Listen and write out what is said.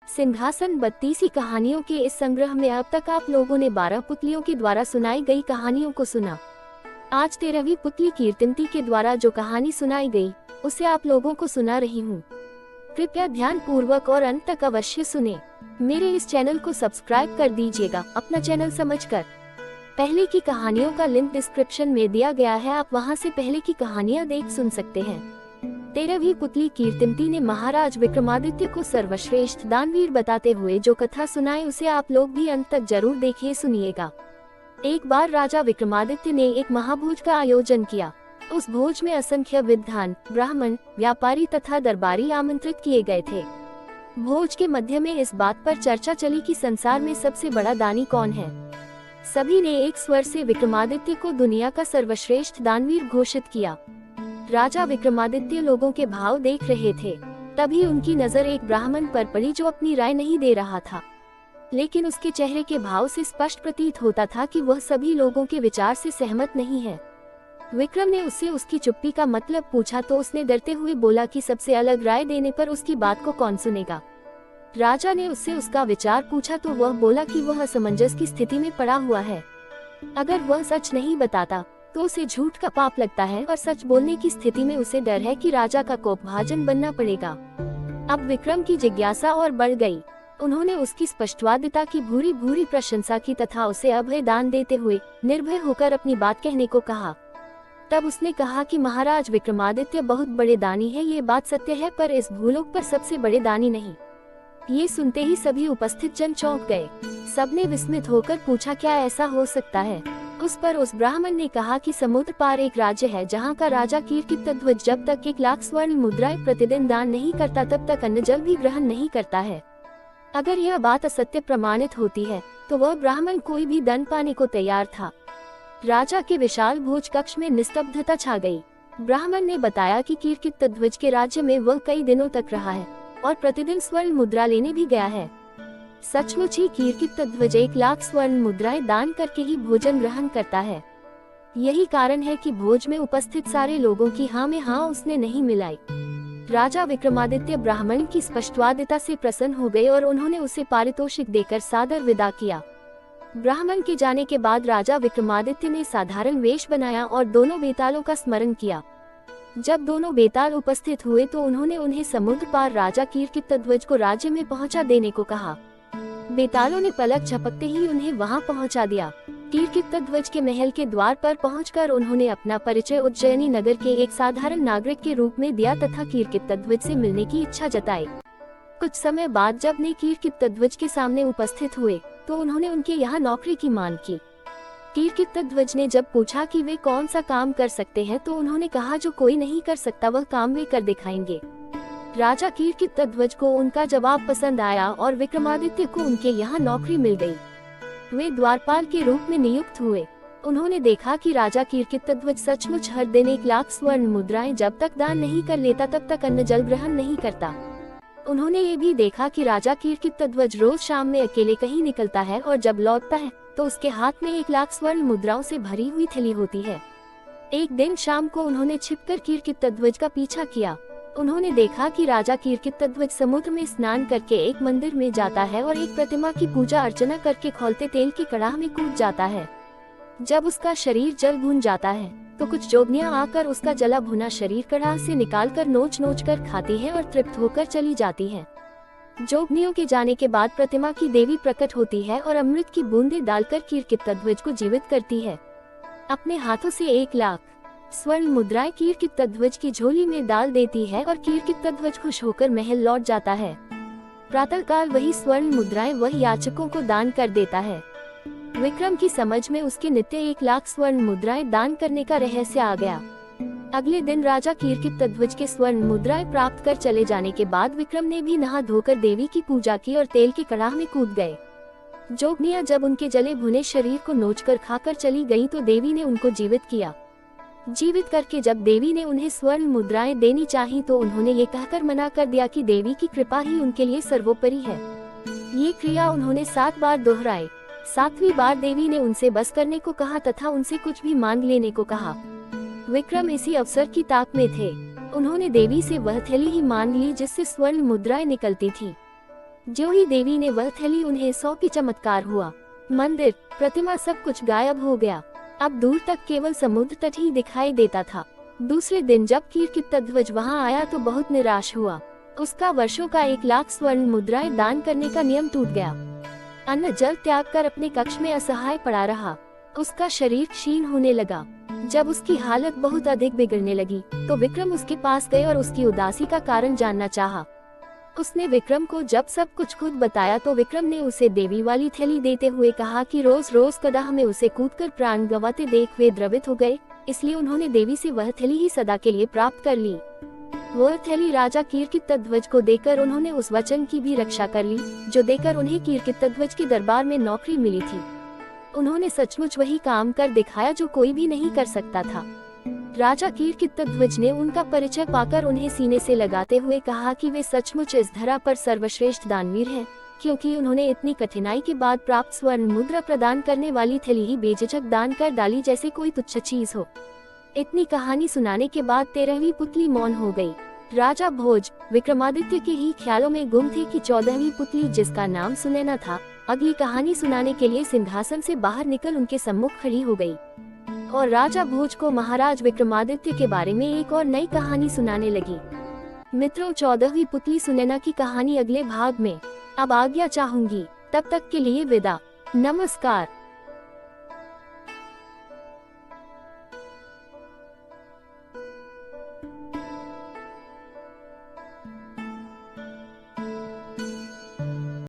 सिंहासन 32 कहानियों के इस संग्रह में अब तक आप लोगों ने 12 पुतलियों के द्वारा सुनाई गई कहानियों को सुना। आज 13वीं पुतली कीर्तिमती के द्वारा जो कहानी सुनाई गई उसे आप लोगों को सुना रही हूँ। कृपया ध्यान पूर्वक और अंत तक अवश्य सुने। मेरे इस चैनल को सब्सक्राइब कर दीजिएगा अपना चैनल समझकर। पहले की कहानियों का लिंक डिस्क्रिप्शन में दिया गया है, आप वहां से पहले की कहानियां देख सुन सकते हैं। 13वीं पुतली कीर्तिमती ने महाराज विक्रमादित्य को सर्वश्रेष्ठ दानवीर बताते हुए जो कथा सुनाई उसे आप लोग भी अंत तक जरूर देखिए सुनिएगा। एक बार राजा विक्रमादित्य ने एक महाभोज का आयोजन किया। उस भोज में असंख्य विद्वान, ब्राह्मण, व्यापारी तथा दरबारी आमंत्रित किए गए थे। भोज के मध्य में इस बात पर चर्चा चली कि संसार में सबसे बड़ा दानी कौन है। सभी ने एक स्वर से विक्रमादित्य को दुनिया का सर्वश्रेष्ठ दानवीर घोषित किया। राजा विक्रमादित्य लोगों के भाव देख रहे थे। तभी उनकी नजर एक ब्राह्मण पर पड़ी जो अपनी राय नहीं दे रहा था, लेकिन उसके चेहरे के भाव से स्पष्ट प्रतीत होता था कि वह सभी लोगों के विचार से सहमत नहीं है। विक्रम ने उससे उसकी चुप्पी का मतलब पूछा तो उसने डरते हुए बोला कि सबसे अलग राय देने पर उसकी बात को कौन सुनेगा। राजा ने उससे उसका विचार पूछा तो वह बोला कि वह असमंजस की स्थिति में पड़ा हुआ है। अगर वह सच नहीं बताता तो उसे झूठ का पाप लगता है और सच बोलने की स्थिति में उसे डर है कि राजा का कोपभाजन बनना पड़ेगा। अब विक्रम की जिज्ञासा और बढ़ गई। उन्होंने उसकी स्पष्टवादिता की भूरी भूरी प्रशंसा की तथा उसे अभय दान देते हुए निर्भय होकर अपनी बात कहने को कहा। तब उसने कहा कि महाराज विक्रमादित्य बहुत बड़े दानी है, ये बात सत्य है, पर इस भूलोक पर सबसे बड़े दानी नहीं। ये सुनते ही सभी उपस्थित जन चौंक गए। सबने विस्मित होकर पूछा क्या ऐसा हो सकता है। उस पर उस ब्राह्मण ने कहा कि समुद्र पार एक राज्य है जहाँ का राजा कीर्तिध्वज जब तक 1,00,000 स्वर्ण मुद्राएं प्रतिदिन दान नहीं करता तब तक अन्न जल भी ग्रहण नहीं करता है। अगर यह बात असत्य प्रमाणित होती है तो वह ब्राह्मण कोई भी दंड पाने को तैयार था। राजा के विशाल भोज कक्ष में निस्तब्धता छा गई। ब्राह्मण ने बताया कि कीर्तिध्वज के राज्य में वह कई दिनों तक रहा है और प्रतिदिन स्वर्ण मुद्रा लेने भी गया है। सचमुच ही कीर्तिध्वज 1,00,000 स्वर्ण मुद्राएं दान करके ही भोजन ग्रहण करता है। यही कारण है कि भोज में उपस्थित सारे लोगों की हाँ में हाँ उसने नहीं मिलाई। राजा विक्रमादित्य ब्राह्मण की स्पष्टवादिता से प्रसन्न हो गए और उन्होंने उसे पारितोषिक देकर सादर विदा किया। ब्राह्मण के जाने के बाद राजा विक्रमादित्य ने साधारण वेश बनाया और दोनों बेतालों का स्मरण किया। जब दोनों बेताल उपस्थित हुए तो उन्होंने उन्हें समुद्र पार राजा कीर्तिध्वज को राज्य में पहुंचा देने को कहा। बेतालों ने पलक झपकते ही उन्हें वहां पहुंचा दिया। कीर्तिध्वज के महल के द्वार पर पहुंचकर उन्होंने अपना परिचय उज्जैनी नगर के एक साधारण नागरिक के रूप में दिया तथा कीर्तिध्वज से मिलने की इच्छा जताई। कुछ समय बाद जब ने कीर्तिध्वज के सामने उपस्थित हुए तो उन्होंने उनके यहाँ नौकरी की मांग की। कीर्तिध्वज ने जब पूछा कि वे कौन सा काम कर सकते हैं तो उन्होंने कहा जो कोई नहीं कर सकता वह काम वे कर दिखाएंगे। राजा कीर्तिध्वज को उनका जवाब पसंद आया और विक्रमादित्य को उनके यहाँ नौकरी मिल गई। वे द्वारपाल के रूप में नियुक्त हुए। उन्होंने देखा कि राजा कीर्तिध्वज सचमुच हर दिन 1,00,000 स्वर्ण मुद्राएं जब तक दान नहीं कर लेता तब तक अन्न जल ग्रहण नहीं करता। उन्होंने ये भी देखा कि राजा कीर्तिध्वज रोज शाम में अकेले कहीं निकलता है और जब लौटता है तो उसके हाथ में 1,00,000 स्वर्ण मुद्राओं से भरी हुई थैली होती है। एक दिन शाम को उन्होंने छिपकर कीर्तिध्वज का पीछा किया। उन्होंने देखा कि राजा कीर्तिध्वज समुद्र में स्नान करके एक मंदिर में जाता है और एक प्रतिमा की पूजा अर्चना करके खौलते तेल की कड़ाह में कूद जाता है। जब उसका शरीर जल भुन जाता है तो कुछ जोगनियां आकर उसका जला भुना शरीर कड़ाह से निकालकर नोच नोच कर खाती हैं और तृप्त होकर चली जाती हैं। जोगनियों के जाने के बाद प्रतिमा की देवी प्रकट होती है और अमृत की बूंदें डालकर कीर्तिध्वज को जीवित करती है। अपने हाथों से 1,00,000 स्वर्ण मुद्राएं कीर्तिध्वज की झोली में डाल देती है और कीर्तिध्वज खुश होकर महल लौट जाता है। प्रातःकाल वही स्वर्ण मुद्राएं वह याचकों को दान कर देता है। विक्रम की समझ में उसके नित्य 1,00,000 स्वर्ण मुद्राएं दान करने का रहस्य आ गया। अगले दिन राजा कीर्तिध्वज के स्वर्ण मुद्राएं प्राप्त कर चले जाने के बाद विक्रम ने भी नहा धोकर देवी की पूजा की और तेल की कड़ाह में कूद गए। जोगनियां जब उनके जले भुने शरीर को नोचकर खाकर चली गईं तो देवी ने उनको जीवित किया। जीवित करके जब देवी ने उन्हें स्वर्ण मुद्राएं देनी चाही तो उन्होंने ये कहकर मना कर दिया कि देवी की कृपा ही उनके लिए सर्वोपरि है। ये क्रिया उन्होंने 7 बार दोहराई। 7वीं बार देवी ने उनसे बस करने को कहा तथा उनसे कुछ भी मांग लेने को कहा। विक्रम इसी अवसर की ताक में थे। उन्होंने देवी से वह थैली ही मांग ली जिससे स्वर्ण मुद्राएं निकलती थी। जो ही देवी ने वह थैली उन्हें सौंपी, चमत्कार हुआ। मंदिर, प्रतिमा, सब कुछ गायब हो गया। अब दूर तक केवल समुद्र तट ही दिखाई देता था। दूसरे दिन जब कीर्तिध्वज वहां आया तो बहुत निराश हुआ। उसका वर्षों का 1,00,000 स्वर्ण मुद्राएं दान करने का नियम टूट गया। अन्न जल त्याग कर अपने कक्ष में असहाय पड़ा रहा। उसका शरीर क्षीण होने लगा। जब उसकी हालत बहुत अधिक बिगड़ने लगी तो विक्रम उसके पास गए और उसकी उदासी का कारण जानना चाहा। उसने विक्रम को जब सब कुछ खुद बताया तो विक्रम ने उसे देवी वाली थैली देते हुए कहा कि रोज रोज कदाह में उसे कूदकर प्राण गंवाते देख वे द्रवित हो गए, इसलिए उन्होंने देवी से वह थैली ही सदा के लिए प्राप्त कर ली। वह थैली राजा कीर्तिध्वज को देकर उन्होंने उस वचन की भी रक्षा कर ली जो देकर उन्हें कीर्तिध्वज के दरबार में नौकरी मिली थी। उन्होंने सचमुच वही काम कर दिखाया जो कोई भी नहीं कर सकता था। राजा कीर्तिध्वज ने उनका परिचय पाकर उन्हें सीने से लगाते हुए कहा कि वे सचमुच इस धरा पर सर्वश्रेष्ठ दानवीर हैं, क्योंकि उन्होंने इतनी कठिनाई के बाद प्राप्त स्वर्ण मुद्रा प्रदान करने वाली थैली ही बेझिझक दान कर डाली जैसे कोई तुच्छ चीज हो। इतनी कहानी सुनाने के बाद 13वीं पुतली मौन हो गई। राजा भोज विक्रमादित्य के ही ख्यालों में गुम थे कि 14वीं पुतली, जिसका नाम सुनैना था, अगली कहानी सुनाने के लिए सिंहासन से बाहर निकल उनके सम्मुख खड़ी हो गई और राजा भोज को महाराज विक्रमादित्य के बारे में एक और नई कहानी सुनाने लगी। मित्रों, 14वीं पुतली सुनैना की कहानी अगले भाग में। अब आज्ञा चाहूंगी, तब तक के लिए विदा। नमस्कार।